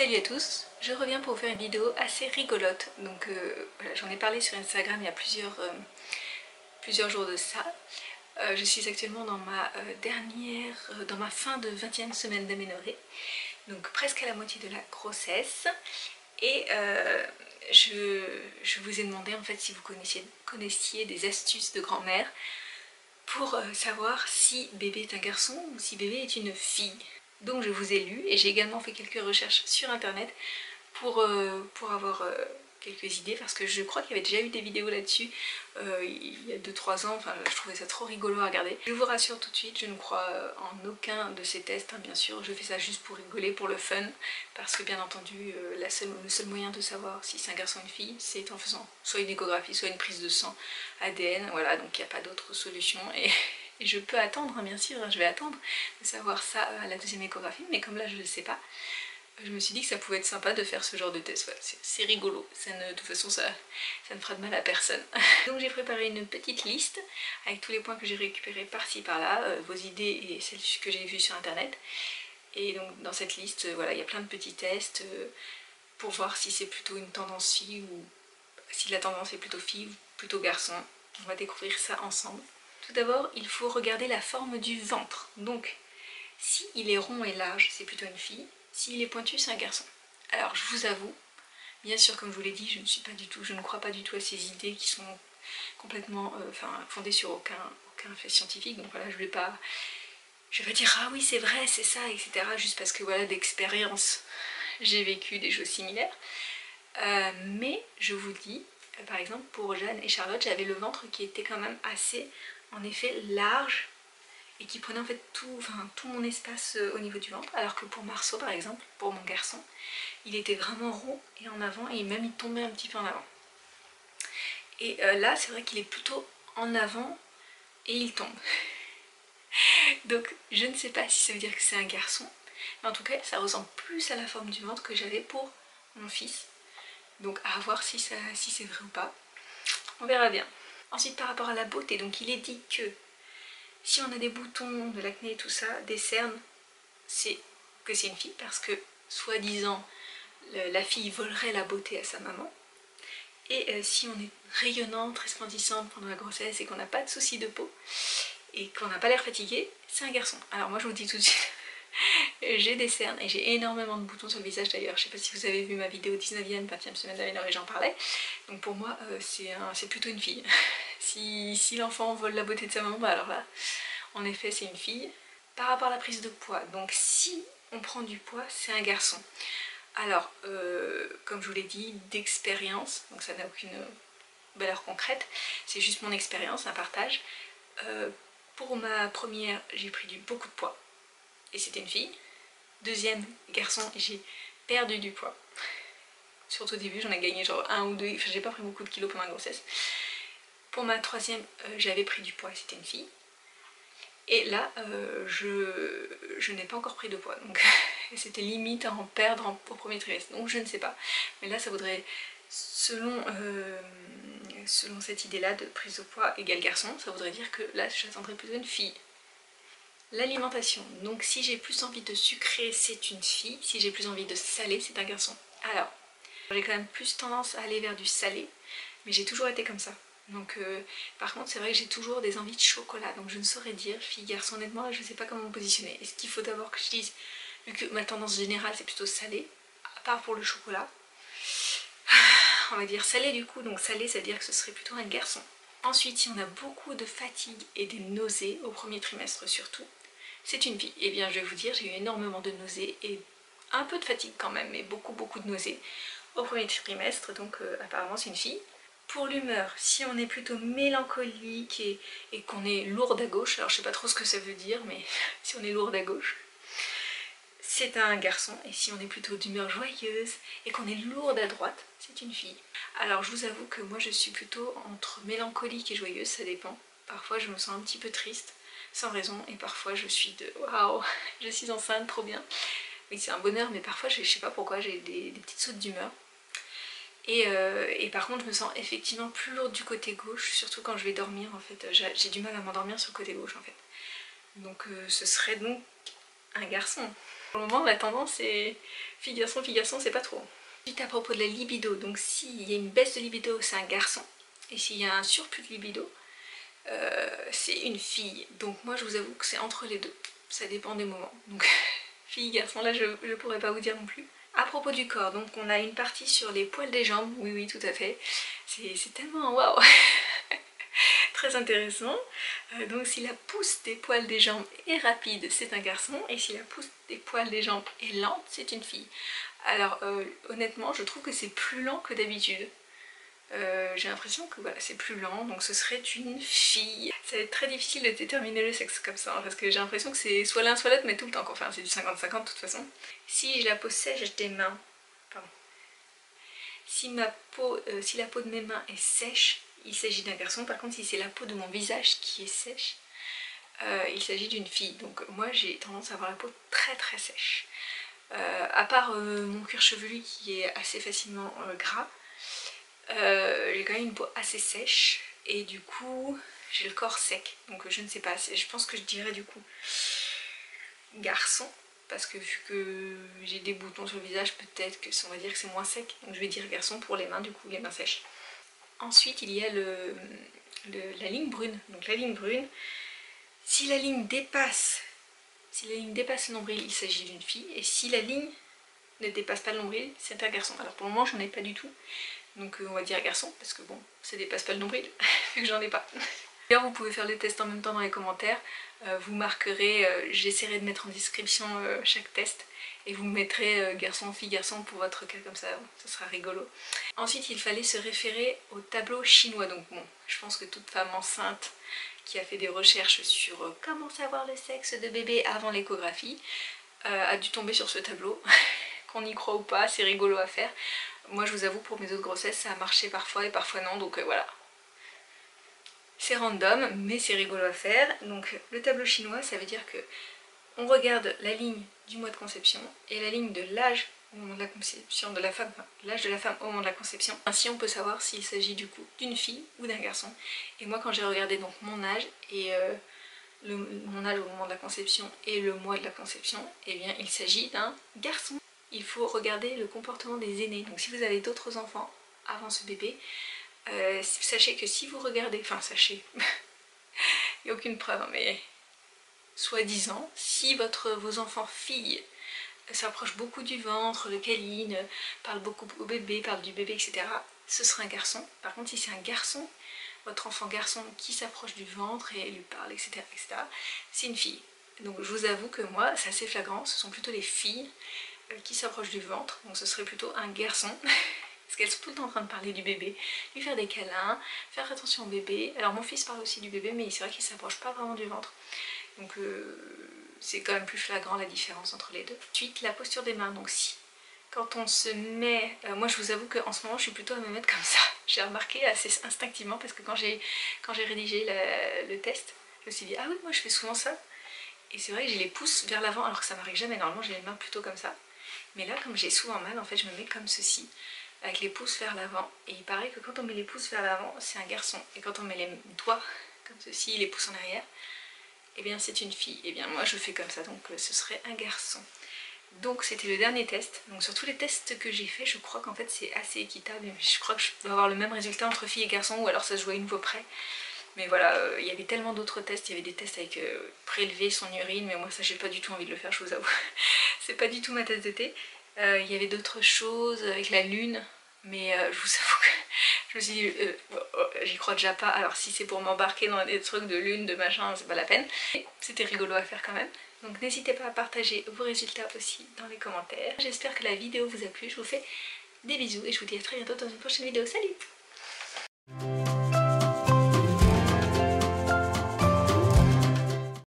Salut à tous, je reviens pour vous faire une vidéo assez rigolote. Donc voilà, j'en ai parlé sur Instagram il y a plusieurs jours de ça. Je suis actuellement dans ma dans ma fin de 20e semaine d'aménorrhée, donc presque à la moitié de la grossesse. Et je vous ai demandé en fait si vous connaissiez des astuces de grand-mère pour savoir si bébé est un garçon ou si bébé est une fille. Donc je vous ai lu et j'ai également fait quelques recherches sur internet pour avoir quelques idées, parce que je crois qu'il y avait déjà eu des vidéos là-dessus il y a 2-3 ans. Enfin, je trouvais ça trop rigolo à regarder. Je vous rassure tout de suite, je ne crois en aucun de ces tests, hein, bien sûr. Je fais ça juste pour rigoler, pour le fun, parce que bien entendu le seul moyen de savoir si c'est un garçon ou une fille, c'est en faisant soit une échographie, soit une prise de sang ADN, voilà. Donc il n'y a pas d'autre solution et je peux attendre, hein, bien sûr, je vais attendre de savoir ça à la deuxième échographie, mais comme là je ne le sais pas, je me suis dit que ça pouvait être sympa de faire ce genre de test. Voilà, c'est rigolo, de toute façon ça ne fera de mal à personne. Donc j'ai préparé une petite liste avec tous les points que j'ai récupérés par-ci par-là, vos idées et celles que j'ai vues sur internet. Et donc dans cette liste, voilà, il y a plein de petits tests pour voir si c'est plutôt une tendance fille ou si la tendance est plutôt fille ou plutôt garçon. On va découvrir ça ensemble. Tout d'abord, il faut regarder la forme du ventre. Donc, si il est rond et large, c'est plutôt une fille. S'il est pointu, c'est un garçon. Alors, je vous avoue, bien sûr, comme je vous l'ai dit, je ne crois pas du tout à ces idées qui sont complètement fondées sur aucun fait scientifique. Donc voilà, je vais pas dire ah oui c'est vrai, c'est ça, etc. juste parce que voilà, d'expérience, j'ai vécu des choses similaires. Mais je vous dis, par exemple, pour Jeanne et Charlotte, j'avais le ventre qui était quand même assez, en effet, large et qui prenait en fait tout mon espace au niveau du ventre, alors que pour Marceau, par exemple, pour mon garçon, il était vraiment rond et en avant, et même il tombait un petit peu en avant. Et là, c'est vrai qu'il est plutôt en avant et il tombe. Donc je ne sais pas si ça veut dire que c'est un garçon, mais en tout cas, ça ressemble plus à la forme du ventre que j'avais pour mon fils. Donc à voir si c'est vrai ou pas. On verra bien. Ensuite, par rapport à la beauté, donc il est dit que si on a des boutons, de l'acné et tout ça, des cernes, c'est que c'est une fille, parce que soi-disant la fille volerait la beauté à sa maman. Et si on est rayonnante, resplendissante pendant la grossesse et qu'on n'a pas de soucis de peau et qu'on n'a pas l'air fatigué, c'est un garçon. Alors moi je vous dis tout de suite, j'ai des cernes et j'ai énormément de boutons sur le visage d'ailleurs. Je sais pas si vous avez vu ma vidéo 19e, 20e semaine d'aménorrhée, j'en parlais. Donc pour moi c'est plutôt une fille. Si l'enfant vole la beauté de sa maman, bah alors là, en effet c'est une fille. Par rapport à la prise de poids, donc si on prend du poids, c'est un garçon. Alors, comme je vous l'ai dit, d'expérience, donc ça n'a aucune valeur concrète, c'est juste mon expérience, un partage. Pour ma première, j'ai pris beaucoup de poids, et c'était une fille. Deuxième, garçon, j'ai perdu du poids. Surtout au début, j'en ai gagné genre 1 ou 2, enfin j'ai pas pris beaucoup de kilos pendant ma grossesse. Pour ma troisième, j'avais pris du poids, c'était une fille. Et là, je n'ai pas encore pris de poids, donc c'était limite à en perdre au premier trimestre, donc je ne sais pas. Mais là, ça voudrait, selon cette idée-là de prise de poids égale garçon, ça voudrait dire que là, j'attendrais plutôt une fille. L'alimentation, donc si j'ai plus envie de sucré, c'est une fille, si j'ai plus envie de salé, c'est un garçon. Alors, j'ai quand même plus tendance à aller vers du salé, mais j'ai toujours été comme ça. Donc par contre c'est vrai que j'ai toujours des envies de chocolat, donc je ne saurais dire fille garçon, honnêtement là je ne sais pas comment me positionner. Est-ce qu'il faut d'abord que je dise, vu que ma tendance générale c'est plutôt salé, à part pour le chocolat, on va dire salé du coup, donc salé ça veut dire que ce serait plutôt un garçon. Ensuite si on a beaucoup de fatigue et des nausées, au premier trimestre surtout, c'est une fille. Et bien je vais vous dire, j'ai eu énormément de nausées et un peu de fatigue quand même, mais beaucoup de nausées au premier trimestre, donc apparemment c'est une fille. Pour l'humeur, si on est plutôt mélancolique et qu'on est lourde à gauche, alors je sais pas trop ce que ça veut dire, mais si on est lourde à gauche, c'est un garçon. Et si on est plutôt d'humeur joyeuse et qu'on est lourde à droite, c'est une fille. Alors je vous avoue que moi je suis plutôt entre mélancolique et joyeuse, ça dépend. Parfois je me sens un petit peu triste, sans raison, et parfois je suis de waouh, je suis enceinte, trop bien. Oui, c'est un bonheur, mais parfois je sais pas pourquoi j'ai des petites sautes d'humeur. Et par contre je me sens effectivement plus lourde du côté gauche, surtout quand je vais dormir en fait, j'ai du mal à m'endormir sur le côté gauche en fait. Donc ce serait donc un garçon. Pour le moment la tendance c'est fille garçon c'est pas trop. Ensuite à propos de la libido, donc s'il y a une baisse de libido c'est un garçon, et s'il y a un surplus de libido c'est une fille. Donc moi je vous avoue que c'est entre les deux, ça dépend des moments. Donc fille, garçon, là je pourrais pas vous dire non plus. À propos du corps, donc on a une partie sur les poils des jambes, oui tout à fait, c'est tellement waouh très intéressant. Donc si la pousse des poils des jambes est rapide, c'est un garçon, et si la pousse des poils des jambes est lente, c'est une fille. Alors honnêtement, je trouve que c'est plus lent que d'habitude. J'ai l'impression que voilà, c'est plus lent, donc ce serait une fille. Ça va être très difficile de déterminer le sexe comme ça, hein, parce que j'ai l'impression que c'est soit l'un soit l'autre, mais tout le temps, quoi. Enfin c'est du 50-50 de toute façon. Si je la peau sèche des mains, pardon, si la peau de mes mains est sèche, il s'agit d'un garçon. Par contre si c'est la peau de mon visage qui est sèche, il s'agit d'une fille. Donc moi j'ai tendance à avoir la peau très très sèche. À part mon cuir chevelu qui est assez facilement gras, j'ai quand même une peau assez sèche et du coup j'ai le corps sec, donc je ne sais pas, je pense que je dirais du coup garçon, parce que vu que j'ai des boutons sur le visage, peut-être que on va dire que c'est moins sec, donc je vais dire garçon pour les mains, du coup les mains sèches. Ensuite il y a la ligne brune, donc la ligne brune, si la ligne dépasse le nombril, il s'agit d'une fille, et si la ligne ne dépasse pas le nombril, c'est un garçon. Alors pour le moment j'en ai pas du tout, donc on va dire garçon, parce que bon, ça dépasse pas le nombril, vu que j'en ai pas. D'ailleurs vous pouvez faire le test en même temps dans les commentaires, vous marquerez, j'essaierai de mettre en description chaque test, et vous mettrez garçon, fille, garçon pour votre cas, comme ça sera rigolo. Ensuite il fallait se référer au tableau chinois, donc bon, je pense que toute femme enceinte qui a fait des recherches sur comment savoir le sexe de bébé avant l'échographie a dû tomber sur ce tableau. Qu'on y croit ou pas, c'est rigolo à faire. Moi je vous avoue, pour mes autres grossesses ça a marché parfois et parfois non, donc voilà. C'est random mais c'est rigolo à faire. Donc le tableau chinois, ça veut dire que on regarde la ligne du mois de conception et la ligne de l'âge au moment de la conception de la femme, enfin, l'âge de la femme au moment de la conception. Ainsi on peut savoir s'il s'agit du coup d'une fille ou d'un garçon. Et moi quand j'ai regardé donc mon âge et mon âge au moment de la conception et le mois de la conception, eh bien il s'agit d'un garçon. Il faut regarder le comportement des aînés. Donc si vous avez d'autres enfants avant ce bébé, sachez que si vous regardez, enfin sachez, il n'y a aucune preuve, mais soi-disant, si vos enfants filles s'approchent beaucoup du ventre, le câlinent, parlent beaucoup au bébé, parlent du bébé, etc., ce sera un garçon. Par contre si c'est un garçon, votre enfant garçon qui s'approche du ventre et lui parle, etc., c'est une fille. Donc je vous avoue que moi, c'est assez flagrant, ce sont plutôt les filles qui s'approche du ventre, donc ce serait plutôt un garçon, parce qu'elles sont tout le temps en train de parler du bébé, lui faire des câlins, faire attention au bébé. Alors mon fils parle aussi du bébé, mais c'est vrai qu'il s'approche pas vraiment du ventre, donc c'est quand même plus flagrant la différence entre les deux. Ensuite la posture des mains, donc si quand on se met, moi je vous avoue qu'en ce moment je suis plutôt à me mettre comme ça, j'ai remarqué assez instinctivement, parce que quand j'ai rédigé le test, je me suis dit ah oui moi je fais souvent ça, et c'est vrai que j'ai les pouces vers l'avant alors que ça m'arrive jamais, normalement j'ai les mains plutôt comme ça. Mais là, comme j'ai souvent mal, en fait, je me mets comme ceci, avec les pouces vers l'avant. Et il paraît que quand on met les pouces vers l'avant, c'est un garçon. Et quand on met les doigts comme ceci, les pouces en arrière, eh bien c'est une fille. Et bien moi, je fais comme ça, donc ce serait un garçon. Donc c'était le dernier test. Donc sur tous les tests que j'ai fait, je crois qu'en fait c'est assez équitable. Je crois que je dois avoir le même résultat entre fille et garçon, ou alors ça se joue à une voix près. Mais voilà, il y avait tellement d'autres tests, il y avait des tests avec prélever son urine, mais moi ça j'ai pas du tout envie de le faire, je vous avoue. C'est pas du tout ma tasse de thé. Il y avait d'autres choses avec la lune, mais je vous avoue que je me suis dit, j'y crois déjà pas, alors si c'est pour m'embarquer dans des trucs de lune, de machin, c'est pas la peine. C'était rigolo à faire quand même. Donc n'hésitez pas à partager vos résultats aussi dans les commentaires. J'espère que la vidéo vous a plu, je vous fais des bisous et je vous dis à très bientôt dans une prochaine vidéo. Salut!